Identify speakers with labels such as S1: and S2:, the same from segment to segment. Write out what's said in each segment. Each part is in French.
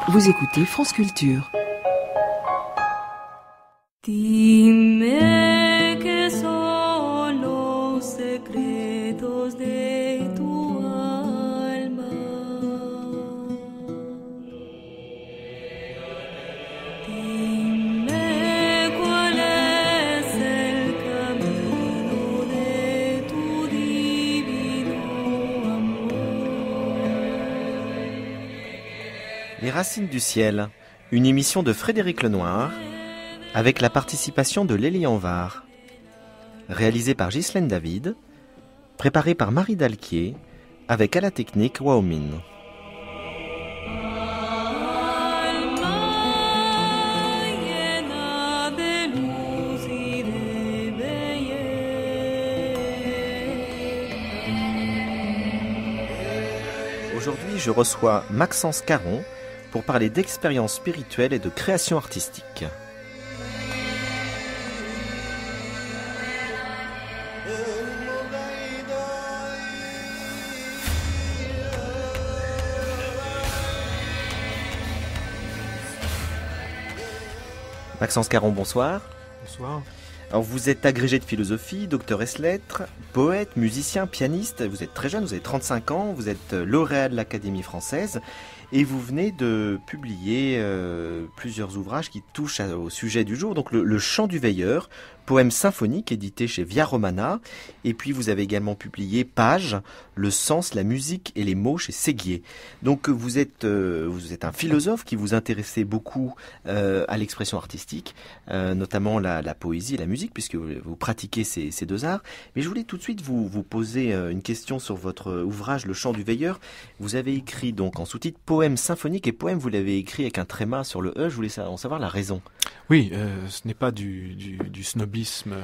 S1: Vous écoutez France Culture.
S2: Dime que son los secretos de tu alma. Dime cuál es el camino de tu divino amor.
S3: Les Racines du Ciel, une émission de Frédéric Lenoir, avec la participation de Lélie Anvar, réalisée par Ghislaine David, préparée par Marie Dalquier, avec à la technique Waomin. Aujourd'hui, je reçois Maxence Caron pour parler d'expérience spirituelle et de création artistique. Maxence Caron, bonsoir.
S4: Bonsoir.
S3: Alors vous êtes agrégé de philosophie, docteur ès lettres, poète, musicien, pianiste. Vous êtes très jeune, vous avez 35 ans, vous êtes lauréat de l'Académie française et vous venez de publier plusieurs ouvrages qui touchent au sujet du jour. Donc le Chant du Veilleur, poème symphonique édité chez Via Romana. Et puis vous avez également publié Page, le sens, la musique et les mots chez Séguier. Donc vous êtes un philosophe qui vous intéressait beaucoup à l'expression artistique, notamment la poésie et la musique, puisque vous pratiquez ces deux arts. Mais je voulais tout de suite vous poser une question sur votre ouvrage Le Chant du Veilleur. Vous avez écrit donc en sous-titre poème symphonique, et poème vous l'avez écrit avec un tréma sur le E. Je voulais en savoir la raison.
S4: Oui, ce n'est pas du snobisme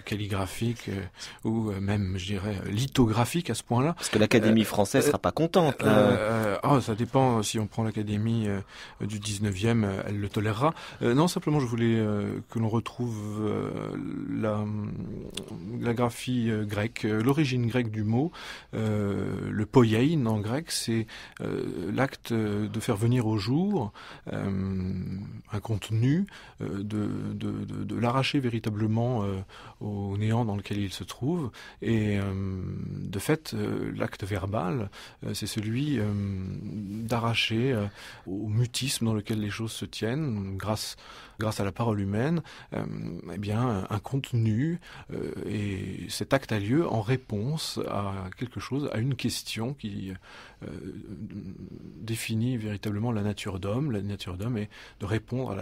S4: calligraphique ou même, je dirais, lithographique à ce point-là.
S3: Parce que l'Académie française sera pas contente.
S4: Ça dépend. Si on prend l'Académie du 19e, elle le tolérera. Non, simplement, je voulais que l'on retrouve la graphie grecque, l'origine grecque du mot. Le poiein en grec, c'est l'acte de faire venir au jour un contenu, de l'arracher véritablement au néant dans lequel il se trouve. Et de fait, l'acte verbal, c'est celui d'arracher au mutisme dans lequel les choses se tiennent, grâce à la parole humaine, eh bien, un contenu. Et cet acte a lieu en réponse à quelque chose, à une question qui définit véritablement la nature d'homme. La nature d'homme est de répondre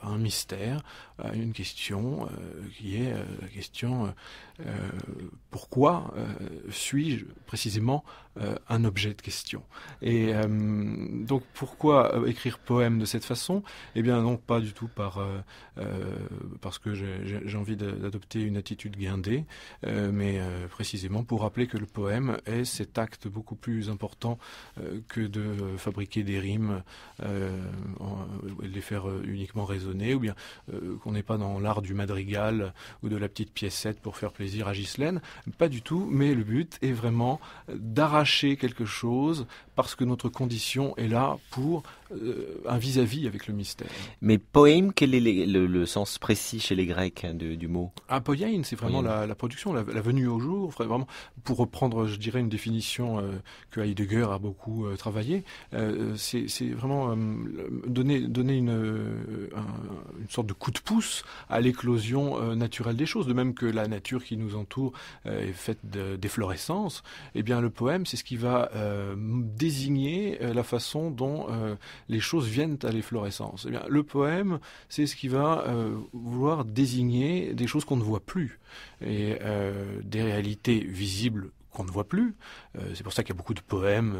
S4: à un mystère, à une question qui est la question pourquoi suis-je précisément un objet de question. Et donc pourquoi écrire poème de cette façon ? Eh bien non, pas du tout parce que j'ai envie d'adopter une attitude guindée, mais précisément pour rappeler que le poème est cet acte beaucoup plus important que de fabriquer des rimes, de les faire uniquement résonner, ou bien qu'on n'est pas dans l'art du madrigal ou de la petite piécette pour faire plaisir à Ghislaine. Pas du tout, mais le but est vraiment d'arracher quelque chose parce que notre condition est là pour un vis-à-vis avec le mystère.
S3: Mais poème, quel est le sens précis chez les Grecs du mot ?
S4: Poiein, c'est vraiment la production, la venue au jour. Vraiment, pour reprendre, je dirais, une définition que Heidegger a beaucoup travaillé, c'est vraiment donner une sorte de coup de pouce à l'éclosion naturelle des choses. De même que la nature qui nous entoure est faite d'efflorescence, eh bien le poème, c'est ce qui va désigner la façon dont les choses viennent à l'efflorescence. Eh bien, le poème, c'est ce qui va vouloir désigner des choses qu'on ne voit plus et des réalités visibles qu'on ne voit plus. C'est pour ça qu'il y a beaucoup de poèmes.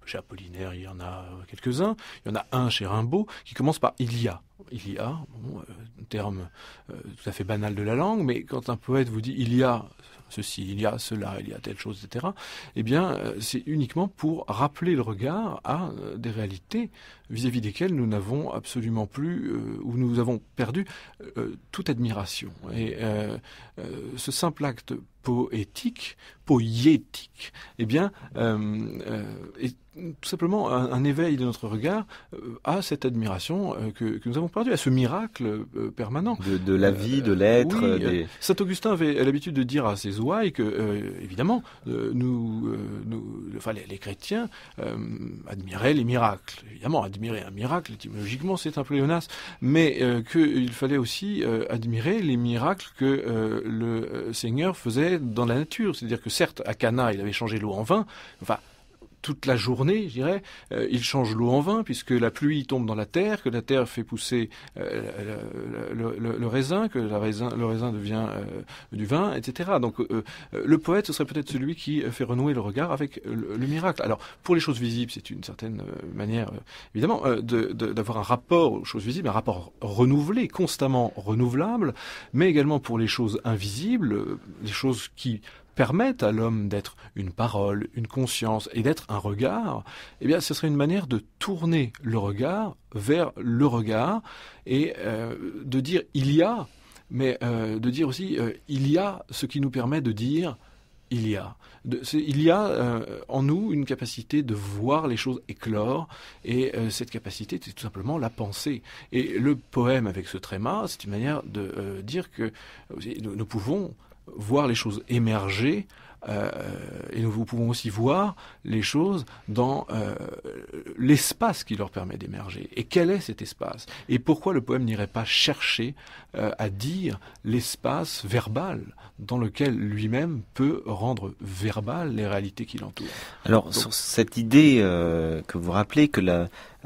S4: Chez Apollinaire, il y en a quelques-uns. Il y en a un chez Rimbaud qui commence par « il y a ». Il y a, un terme tout à fait banal de la langue, mais quand un poète vous dit « il y a ceci, il y a cela, il y a telle chose, etc. », eh bien, c'est uniquement pour rappeler le regard à des réalités vis-à-vis desquelles nous n'avons absolument plus, ou nous avons perdu toute admiration. Et ce simple acte poétique, eh bien, est tout simplement un éveil de notre regard à cette admiration que nous avons perdue, à ce miracle permanent.
S3: De la vie, de l'être.
S4: Oui, Saint Augustin avait l'habitude de dire à ses ouailles que, évidemment, les chrétiens admiraient les miracles. Évidemment, admirer un miracle, étymologiquement, c'est un pléonasme, mais qu'il fallait aussi admirer les miracles que le Seigneur faisait dans la nature. C'est-à-dire que certes, à Cana, il avait changé l'eau en vin, toute la journée, je dirais, il change l'eau en vin, puisque la pluie tombe dans la terre, que la terre fait pousser le raisin, que le raisin devient du vin, etc. Donc le poète, ce serait peut-être celui qui fait renouer le regard avec le miracle. Alors, pour les choses visibles, c'est une certaine manière, évidemment, d'avoir un rapport aux choses visibles, un rapport renouvelé, constamment renouvelable, mais également pour les choses invisibles, les choses qui permettent à l'homme d'être une parole, une conscience et d'être un regard, eh bien, ce serait une manière de tourner le regard vers le regard et de dire il y a, mais de dire aussi il y a ce qui nous permet de dire il y a. Il y a en nous une capacité de voir les choses éclore et cette capacité, c'est tout simplement la pensée. Et le poème avec ce tréma, c'est une manière de dire que nous pouvons voir les choses émerger et nous pouvons aussi voir les choses dans l'espace qui leur permet d'émerger. Et quel est cet espace? Et pourquoi le poème n'irait pas chercher à dire l'espace verbal dans lequel lui-même peut rendre verbal les réalités qui l'entourent?
S3: Alors, donc, sur cette idée que vous rappelez que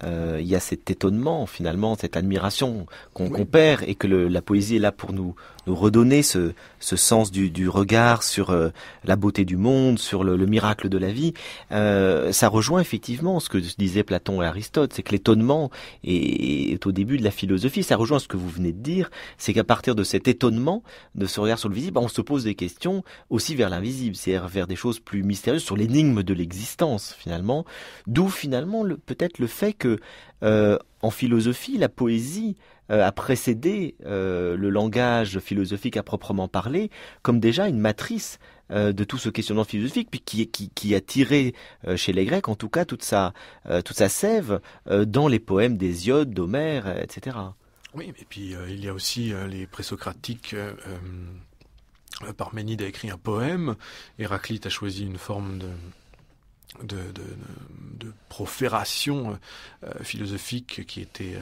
S3: il y a cet étonnement, finalement, cette admiration qu'on perd et que la poésie est là pour nous redonner ce sens du regard sur la beauté du monde, sur le miracle de la vie. Ça rejoint effectivement ce que disaient Platon et Aristote, c'est que l'étonnement est au début de la philosophie. Ça rejoint ce que vous venez de dire, c'est qu'à partir de cet étonnement, de ce regard sur le visible, on se pose des questions aussi vers l'invisible, c'est-à-dire vers des choses plus mystérieuses, sur l'énigme de l'existence finalement. D'où finalement peut-être le fait que en philosophie, la poésie a précédé le langage philosophique à proprement parler, comme déjà une matrice de tout ce questionnement philosophique, puis qui a tiré chez les Grecs, en tout cas, toute sa sève dans les poèmes d'Hésiode, d'Homère, etc.
S4: Oui, et puis il y a aussi les présocratiques. Parménide a écrit un poème, Héraclite a choisi une forme de profération philosophique qui était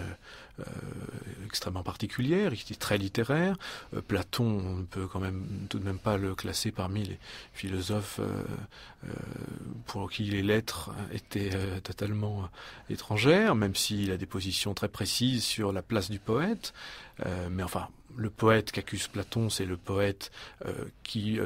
S4: extrêmement particulière, qui était très littéraire. Platon, on ne peut quand même tout de même pas le classer parmi les philosophes pour qui les lettres étaient totalement étrangères, même s'il a des positions très précises sur la place du poète. Mais enfin, le poète qu'accuse Platon, c'est le poète qui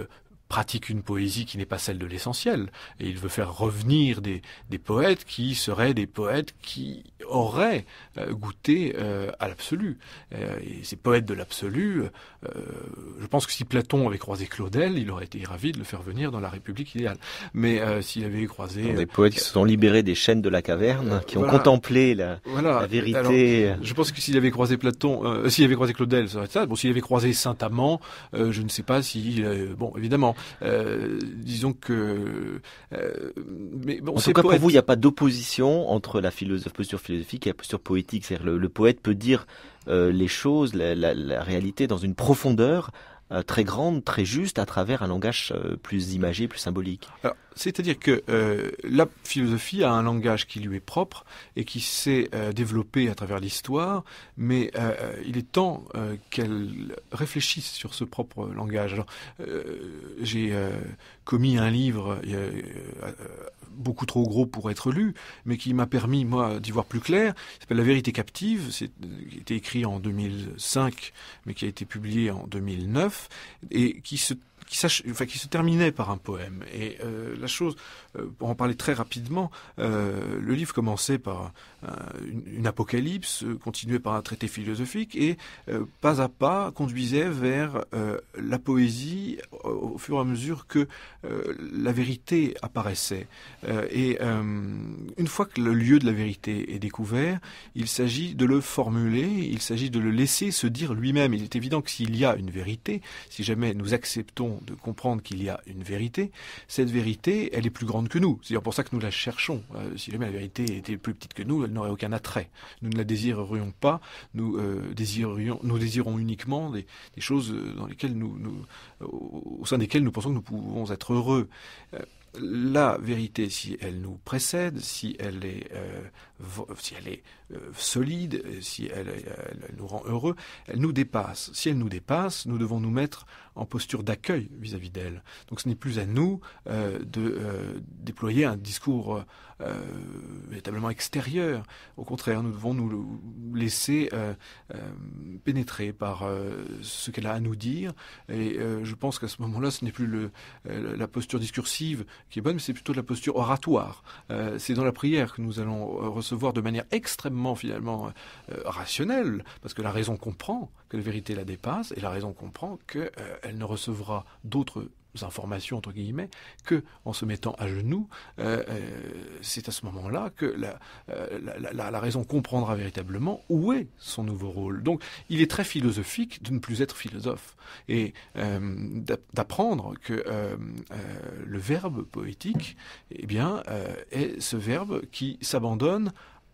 S4: pratique une poésie qui n'est pas celle de l'essentiel. Et il veut faire revenir des poètes qui seraient des poètes qui auraient goûté à l'absolu. Et ces poètes de l'absolu, je pense que si Platon avait croisé Claudel, il aurait été ravi de le faire venir dans la République idéale. Mais s'il avait croisé...
S3: Des poètes qui se sont libérés des chaînes de la caverne, qui ont contemplé la vérité.
S4: Alors, je pense que s'il avait croisé Platon, s'il avait croisé Claudel, ça aurait été ça. Bon, s'il avait croisé Saint-Amand, je ne sais pas si... bon, évidemment, disons que... mais bon,
S3: en tout cas, pour vous, il n'y a pas d'opposition entre la posture philosophique et la posture poétique. C'est-à-dire le poète peut dire les choses, la réalité dans une profondeur très grande, très juste, à travers un langage plus imagé, plus symbolique.
S4: Alors, c'est-à-dire que la philosophie a un langage qui lui est propre et qui s'est développé à travers l'histoire, mais il est temps qu'elle réfléchisse sur ce propre langage. Alors, j'ai commis un livre beaucoup trop gros pour être lu, mais qui m'a permis, moi, d'y voir plus clair. Il s'appelle La vérité captive, qui a été écrit en 2005, mais qui a été publié en 2009, et qui se terminait par un poème. Et la chose, pour en parler très rapidement, le livre commençait par une apocalypse, continuait par un traité philosophique, et pas à pas conduisait vers la poésie au fur et à mesure que la vérité apparaissait. Et une fois que le lieu de la vérité est découvert, il s'agit de le formuler, il s'agit de le laisser se dire lui-même. Il est évident que s'il y a une vérité, si jamais nous acceptons façon de comprendre qu'il y a une vérité, cette vérité, elle est plus grande que nous. C'est d'ailleurs pour ça que nous la cherchons. Si jamais la vérité était plus petite que nous, elle n'aurait aucun attrait. Nous ne la désirerions pas. Nous désirons uniquement des choses dans lesquelles au sein desquelles nous pensons que nous pouvons être heureux. La vérité, si elle nous précède, si elle est solide, si elle nous rend heureux, elle nous dépasse. Si elle nous dépasse, nous devons nous mettre en posture d'accueil vis-à-vis d'elle. Donc ce n'est plus à nous de déployer un discours véritablement extérieur. Au contraire, nous devons nous laisser pénétrer par ce qu'elle a à nous dire. Et je pense qu'à ce moment-là, ce n'est plus la posture discursive qui est bonne, mais c'est plutôt la posture oratoire. C'est dans la prière que nous allons recevoir de manière extrêmement finalement rationnelle, parce que la raison comprend que la vérité la dépasse, et la raison comprend qu'elle ne recevra d'autres informations entre guillemets que en se mettant à genoux. C'est à ce moment-là que la raison comprendra véritablement où est son nouveau rôle. Donc il est très philosophique de ne plus être philosophe et d'apprendre que le verbe poétique, eh bien, est ce verbe qui s'abandonne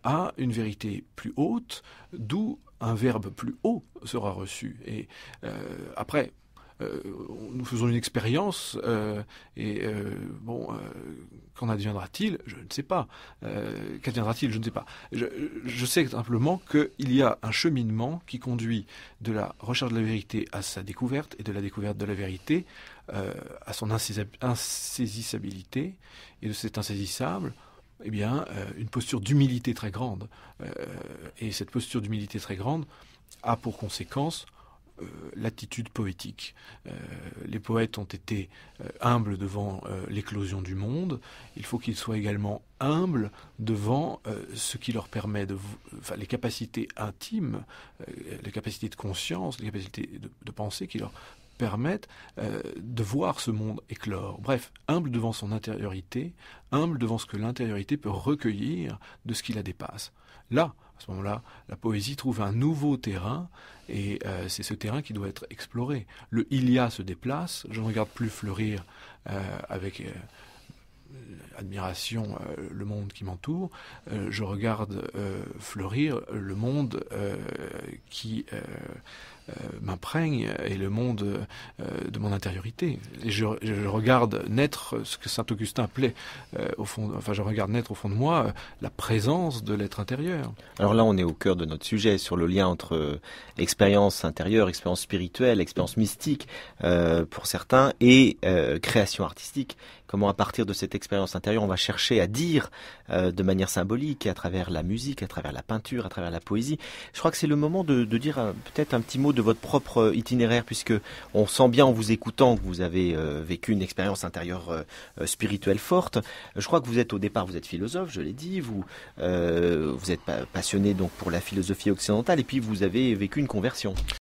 S4: à une vérité plus haute, d'où un verbe plus haut sera reçu. Et après, nous faisons une expérience qu'en adviendra-t-il? Je ne sais pas. Qu'adviendra-t-il? Je ne sais pas. Je sais simplement qu'il y a un cheminement qui conduit de la recherche de la vérité à sa découverte, et de la découverte de la vérité à son insaisissabilité, et de cet insaisissable, eh bien, une posture d'humilité très grande. Et cette posture d'humilité très grande a pour conséquence l'attitude poétique. Les poètes ont été humbles devant l'éclosion du monde. Il faut qu'ils soient également humbles devant ce qui leur permet les capacités intimes, les capacités de conscience, les capacités de pensée qui leur permettent de voir ce monde éclore. Bref, humble devant son intériorité, humble devant ce que l'intériorité peut recueillir de ce qui la dépasse. Là, à ce moment-là, la poésie trouve un nouveau terrain, et c'est ce terrain qui doit être exploré. Le « il y a » se déplace, je ne regarde plus fleurir avec admiration le monde qui m'entoure, je regarde fleurir le monde qui m'imprègne, et le monde de mon intériorité. Et je regarde naître ce que saint Augustin appelait je regarde naître au fond de moi la présence de l'être intérieur.
S3: Alors là, on est au cœur de notre sujet, sur le lien entre expérience intérieure, expérience spirituelle, expérience mystique pour certains, et création artistique. Comment, à partir de cette expérience intérieure, on va chercher à dire de manière symbolique, à travers la musique, à travers la peinture, à travers la poésie. Je crois que c'est le moment de dire peut-être un petit mot de votre propre itinéraire, puisque on sent bien en vous écoutant que vous avez vécu une expérience intérieure spirituelle forte. Je crois que vous êtes philosophe, je l'ai dit, vous êtes passionné donc pour la philosophie occidentale, et puis vous avez vécu une conversion.